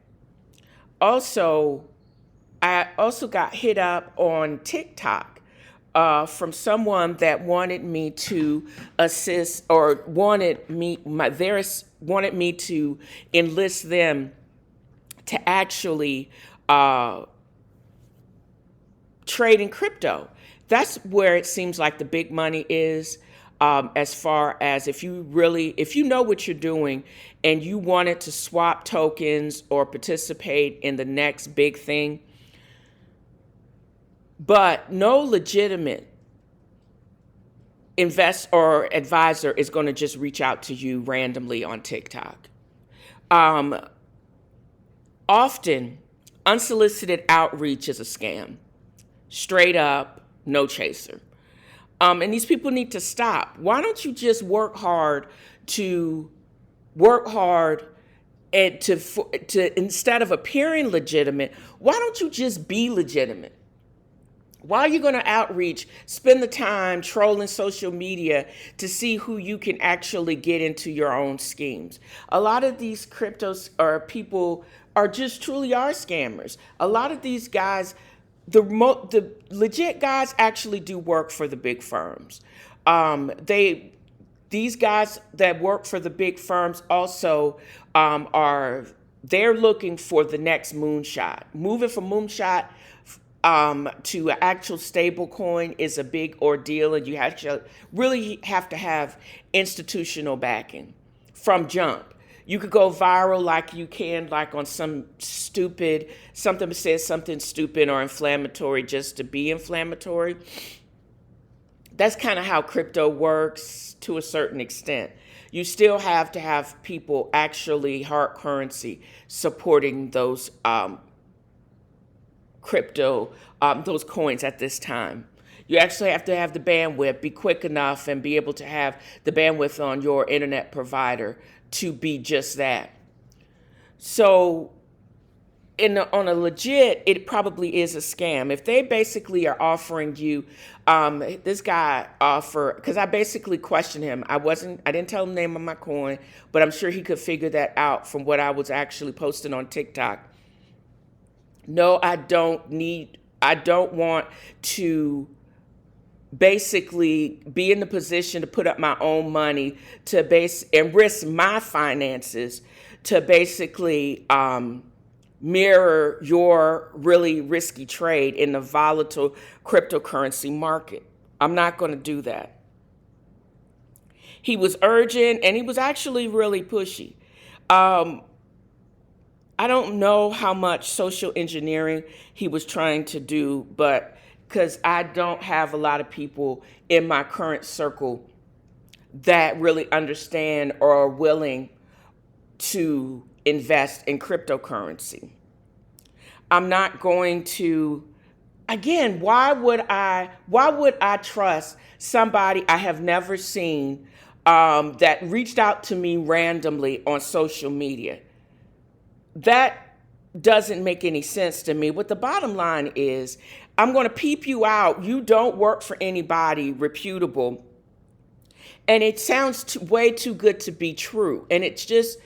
Also, I also got hit up on TikTok from someone that wanted me to assist, or wanted me to enlist them to actually trade in crypto. That's where it seems like the big money is. As far as if you know what you're doing and you wanted to swap tokens or participate in the next big thing, but no legitimate invest or advisor is going to just reach out to you randomly on TikTok. Often, unsolicited outreach is a scam. Straight up, no chaser. And these people need to stop. Why don't you just work hard and to instead of appearing legitimate, why don't you just be legitimate? Why are you going to outreach, spend the time trolling social media to see who you can actually get into your own schemes? A lot of these cryptos or people are just truly scammers. A lot of these guys, the legit guys actually do work for the big firms. These guys that work for the big firms also they're looking for the next moonshot. Moving from moonshot to an actual stable coin is a big ordeal, and you really have to have institutional backing from jump. You could go viral like you can, like on something says something stupid or inflammatory just to be inflammatory. That's kind of how crypto works to a certain extent. You still have to have people actually, hard currency, supporting those those coins at this time. You actually have to have the bandwidth, be quick enough, and be able to have the bandwidth on your internet provider to be just that. So on a legit, it probably is a scam. If they basically are offering you, this guy because I basically questioned him. I didn't tell him the name of my coin, but I'm sure he could figure that out from what I was actually posting on TikTok. No, I don't want to basically be in the position to put up my own money and risk my finances to basically, mirror your really risky trade in the volatile cryptocurrency market. I'm not going to do that. He was urgent and he was actually really pushy. I don't know how much social engineering he was trying to do, but because I don't have a lot of people in my current circle that really understand or are willing to invest in cryptocurrency. I'm not going to, again, why would I trust somebody I have never seen that reached out to me randomly on social media? That doesn't make any sense to me. What the bottom line is, I'm going to peep you out. You don't work for anybody reputable. And it sounds way too good to be true. And it just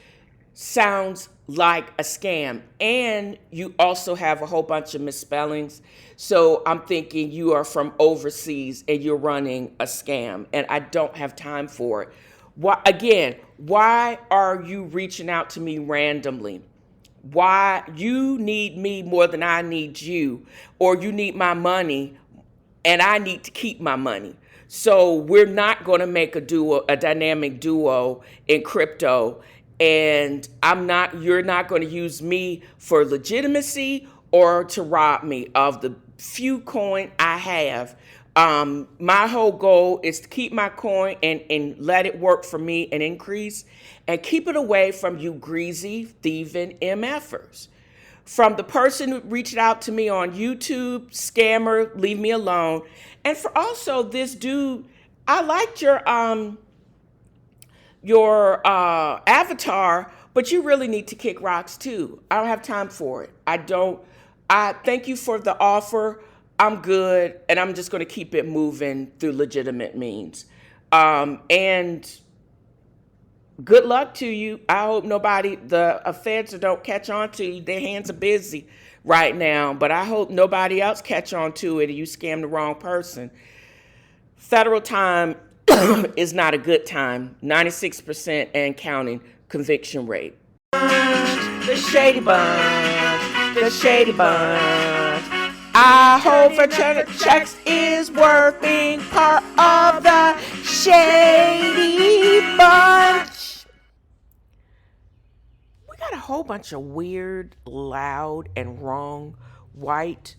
sounds like a scam. And you also have a whole bunch of misspellings. So I'm thinking you are from overseas and you're running a scam. And I don't have time for it. Why are you reaching out to me randomly? Why you need me more than I need you, or you need my money and I need to keep my money. So we're not going to make a dynamic duo in crypto. And you're not going to use me for legitimacy or to rob me of the few coin I have. My whole goal is to keep my coin and let it work for me and increase, and keep it away from you greasy, thieving MFers. From the person who reached out to me on YouTube, scammer, leave me alone. And for also this dude, I liked your avatar, but you really need to kick rocks too. I don't have time for it. I thank you for the offer. I'm good, and I'm just going to keep it moving through legitimate means. And good luck to you. I hope the feds don't catch on to you. Their hands are busy right now, but I hope nobody else catch on to it and you scam the wrong person. Federal time is not a good time. 96% and counting conviction rate. The Shady Bunch, the Shady Bunch. I hope for checks is worth being part of the Shady Bunch. We got a whole bunch of weird, loud, and wrong white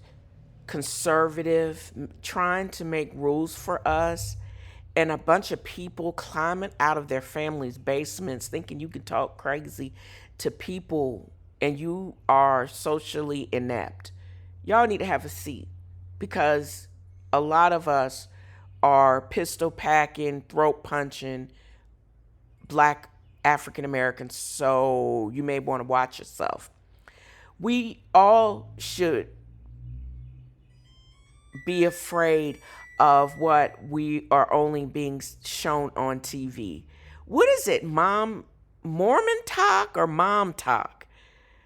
conservative trying to make rules for us, and a bunch of people climbing out of their families' basements thinking you can talk crazy to people and you are socially inept. Y'all need to have a seat, because a lot of us are pistol packing, throat punching Black African Americans, so you may want to watch yourself. We all should be afraid of what we are only being shown on TV. What is it, Mormon talk or mom talk?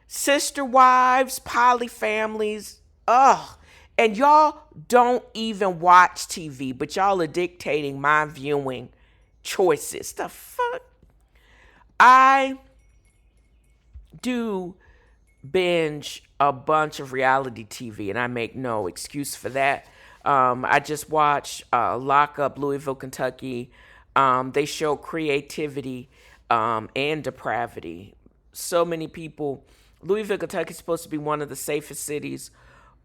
Sister wives, poly families, ugh. And y'all don't even watch TV, but y'all are dictating my viewing choices. The fuck? I do binge a bunch of reality TV, and I make no excuse for that. I just watched Lock Up Louisville, Kentucky. They show creativity and depravity. So many people. Louisville, Kentucky is supposed to be one of the safest cities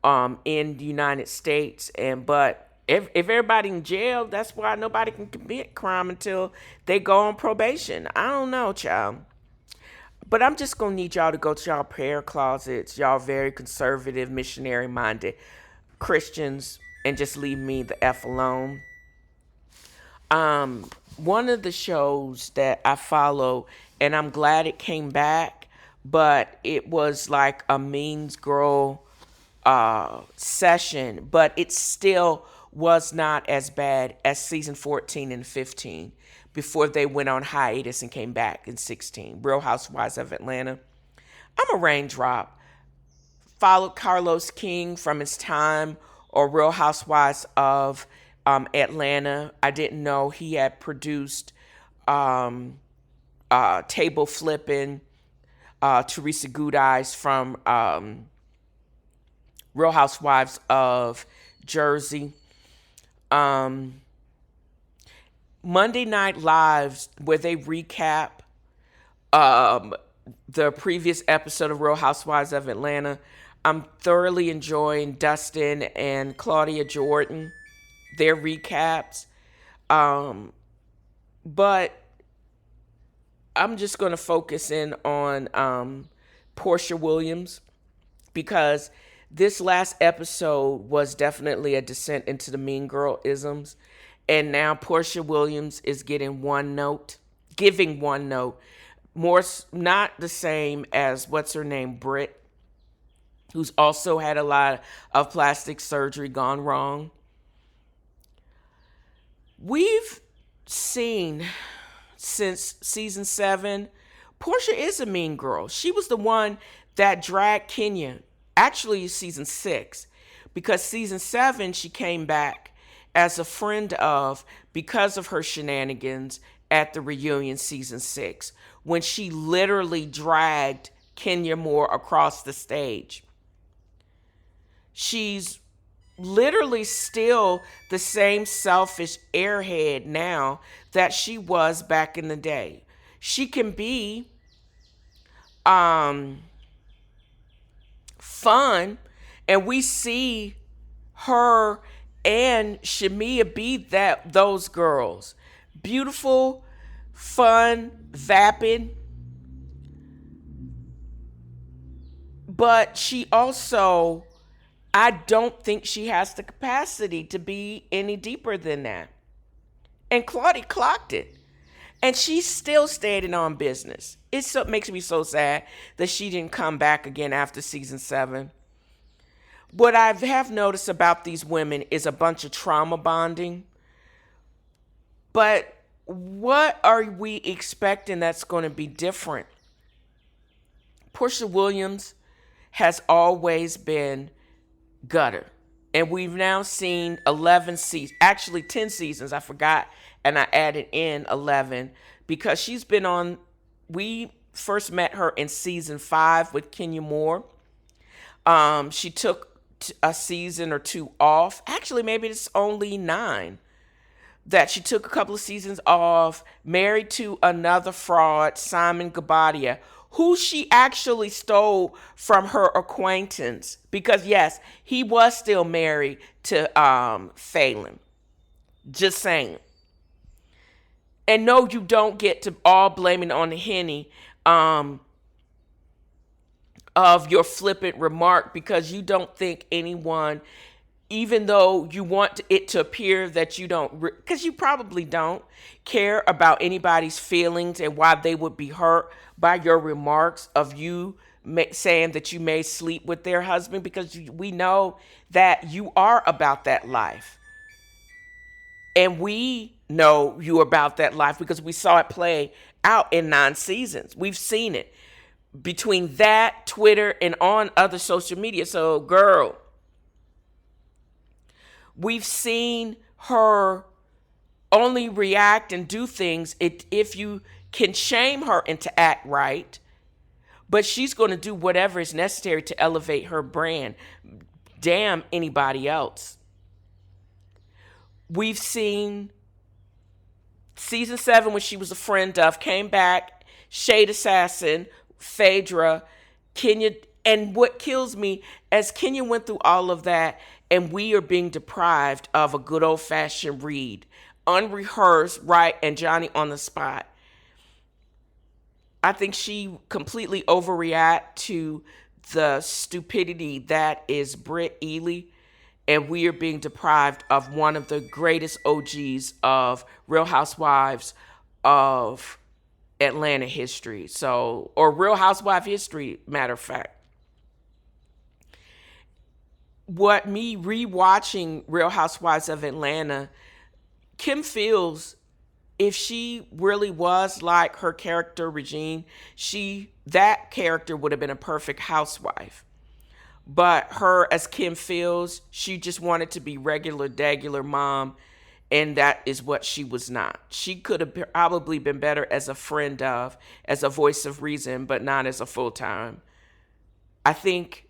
in the United States, but if everybody in jail, that's why nobody can commit crime until they go on probation. I don't know, child. But I'm just going to need y'all to go to y'all prayer closets, y'all very conservative, missionary-minded Christians, and just leave me the F alone. One of the shows that I follow, and I'm glad it came back, but it was like a Mean Girl session, but it still was not as bad as season 14 and 15 before they went on hiatus and came back in 16. Real Housewives of Atlanta. I'm a raindrop. Followed Carlos King from his time or Real Housewives of Atlanta. I didn't know he had produced Table Flipping, Teresa Goodeyes from Real Housewives of Jersey. Monday Night Lives, where they recap the previous episode of Real Housewives of Atlanta. I'm thoroughly enjoying Dustin and Claudia Jordan, their recaps. But I'm just going to focus in on Portia Williams, because this last episode was definitely a descent into the Mean Girl isms. And now Portia Williams is giving one note. More, not the same as, what's her name, Britt, who's also had a lot of plastic surgery gone wrong. We've seen since season 7, Portia is a mean girl. She was the one that dragged Kenya, actually season 6, because season 7 she came back as a friend of, because of her shenanigans at the reunion season 6, when she literally dragged Kenya Moore across the stage. She's literally still the same selfish airhead now that she was back in the day. She can be fun, and we see her and Shamia be those girls. Beautiful, fun, vapid. But she also, I don't think she has the capacity to be any deeper than that. And Claudia clocked it. And she's still standing on business. It makes me so sad that she didn't come back again after season 7. What I have noticed about these women is a bunch of trauma bonding. But what are we expecting that's going to be different? Portia Williams has always been gutter. And we've now seen 11 seasons, actually 10 seasons, I forgot, and I added in 11, because she's been on, we first met her in season 5 with Kenya Moore. She took a season or 2 off. Actually, maybe it's only 9 that she took a couple of seasons off, married to another fraud, Simon Gabadia, who she actually stole from her acquaintance. Because yes, he was still married to Phelan. Just saying. And no, you don't get to all blaming on the Henny of your flippant remark, because you don't think anyone, even though you want it to appear that you don't, because you probably don't care about anybody's feelings and why they would be hurt by your remarks of you saying that you may sleep with their husband, because we know that you are about that life. And we know you're about that life because we saw it play out in 9 seasons. We've seen it between that, Twitter, and on other social media. So, girl, we've seen her only react and do things if you can shame her into act right. But she's going to do whatever is necessary to elevate her brand. Damn anybody else. We've seen season 7 when she was a friend of, came back, Shade Assassin, Phaedra, Kenya. And what kills me, as Kenya went through all of that, and we are being deprived of a good old-fashioned read, unrehearsed, right, and Johnny on the spot. I think she completely overreacted to the stupidity that is Britt Ely and we are being deprived of one of the greatest OGs of Real Housewives of Atlanta history. So, or Real Housewife history, matter of fact. What me rewatching Real Housewives of Atlanta, Kim Fields, if she really was like her character Regine, that character would have been a perfect housewife. But her as Kim Fields, she just wanted to be regular mom, and that is what she was not. She could have probably been better as a friend of, as a voice of reason, but not as a full-time. I think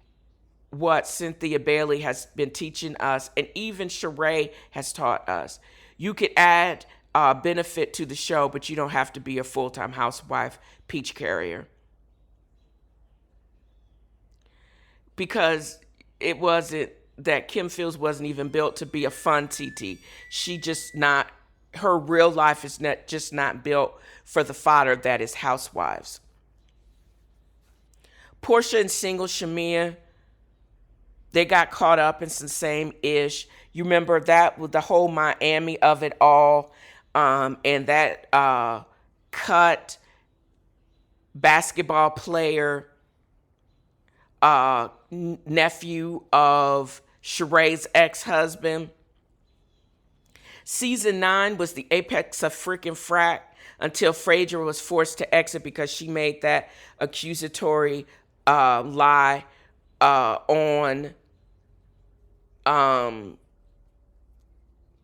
what Cynthia Bailey has been teaching us, and even Sheree has taught us, you could add benefit to the show, but you don't have to be a full-time housewife peach carrier. Because it wasn't that Kim Fields wasn't even built to be a fun TT. Her real life is just not built for the fodder that is housewives. Portia and single Shamia, they got caught up in some same-ish. You remember that with the whole Miami of it all, and that cut basketball player, nephew of Sheree's ex-husband. Season 9 was the apex of freaking frack until Phaedra was forced to exit because she made that accusatory lie on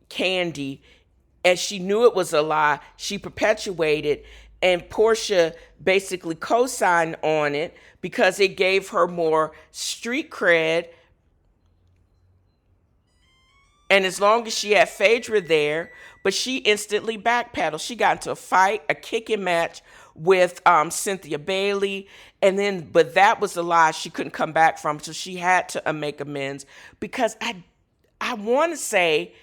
Candy, and she knew it was a lie. She perpetuated, and Portia basically co-signed on it because it gave her more street cred. And as long as she had Phaedra there, but she instantly backpedaled. She got into a fight, a kicking match with Cynthia Bailey, but that was a lie she couldn't come back from, so she had to make amends. Because I want to say,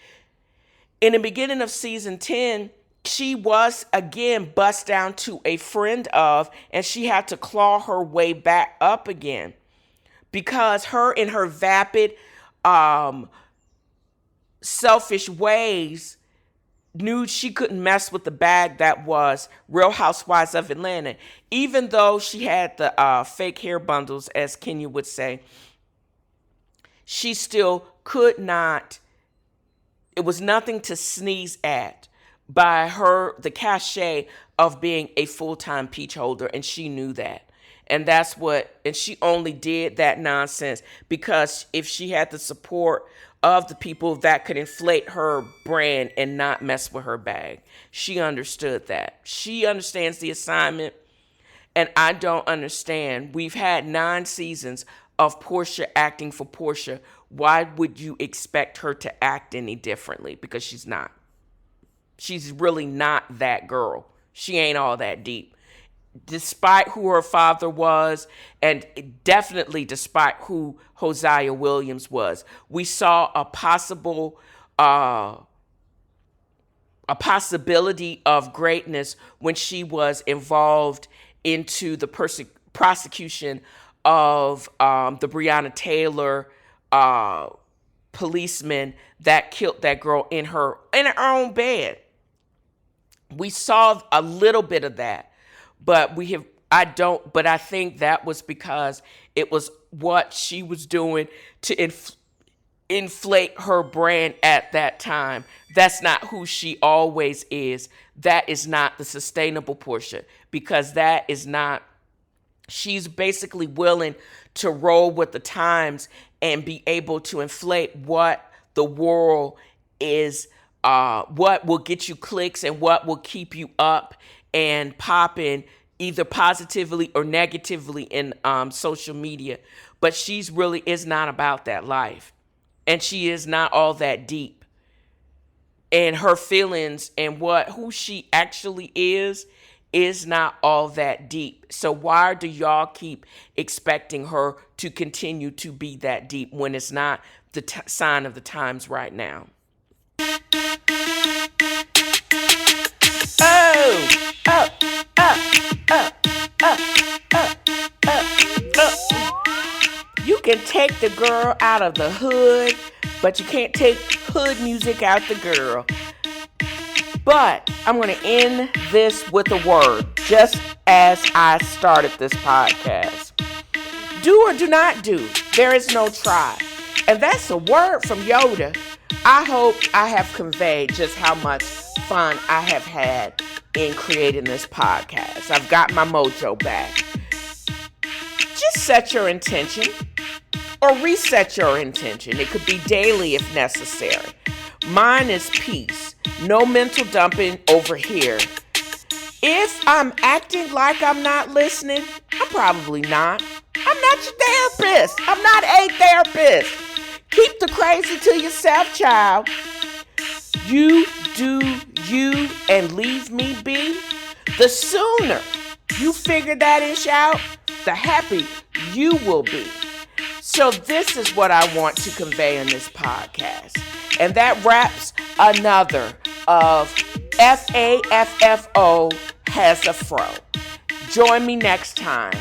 in the beginning of season 10, she was again bust down to a friend of, and she had to claw her way back up again, because her in her vapid, selfish ways knew she couldn't mess with the bag that was Real Housewives of Atlanta. Even though she had the fake hair bundles, as Kenya would say, she still could not. It was nothing to sneeze at by her, the cachet of being a full-time peach holder, and she knew that. And she only did that nonsense because if she had the support of the people that could inflate her brand and not mess with her bag. She understood that. She understands the assignment, and I don't understand. We've had 9 seasons of Portia acting for Portia. Why would you expect her to act any differently? Because she's not. She's really not that girl. She ain't all that deep. Despite who her father was, and definitely despite who Hosea Williams was, we saw a possibility of greatness when she was involved into the prosecution of the Breonna Taylor policeman that killed that girl in her own bed. We saw a little bit of that. But I think that was because it was what she was doing to inflate her brand at that time. That's not who she always is. That is not the sustainable Portia, because that is not, she's basically willing to roll with the times and be able to inflate what the world is, what will get you clicks and what will keep you up and popping either positively or negatively in social media. But she's really is not about that life. And she is not all that deep. And her feelings and who she actually is not all that deep. So why do y'all keep expecting her to continue to be that deep when it's not the sign of the times right now? You can take the girl out of the hood, but you can't take hood music out the girl. But I'm going to end this with a word, just as I started this podcast. Do or do not do. There is no try. And that's a word from Yoda. I hope I have conveyed just how much fun I have had in creating this podcast. I've got my mojo back. Just set your intention or reset your intention. It could be daily if necessary. Mine is peace. No mental dumping over here. If I'm acting like I'm not listening, I'm probably not. I'm not your therapist. I'm not a therapist. Keep the crazy to yourself, child. You do you and leave me be. The sooner you figure that ish out, the happy you will be. So this is what I want to convey in this podcast. And that wraps another of FAFFO has a fro. Join me next time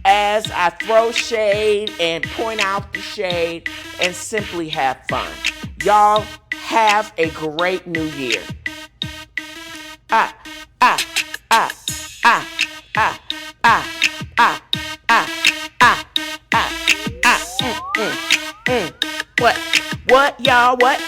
as I throw shade and point out the shade and simply have fun. Y'all have a great new year. What, y'all? What?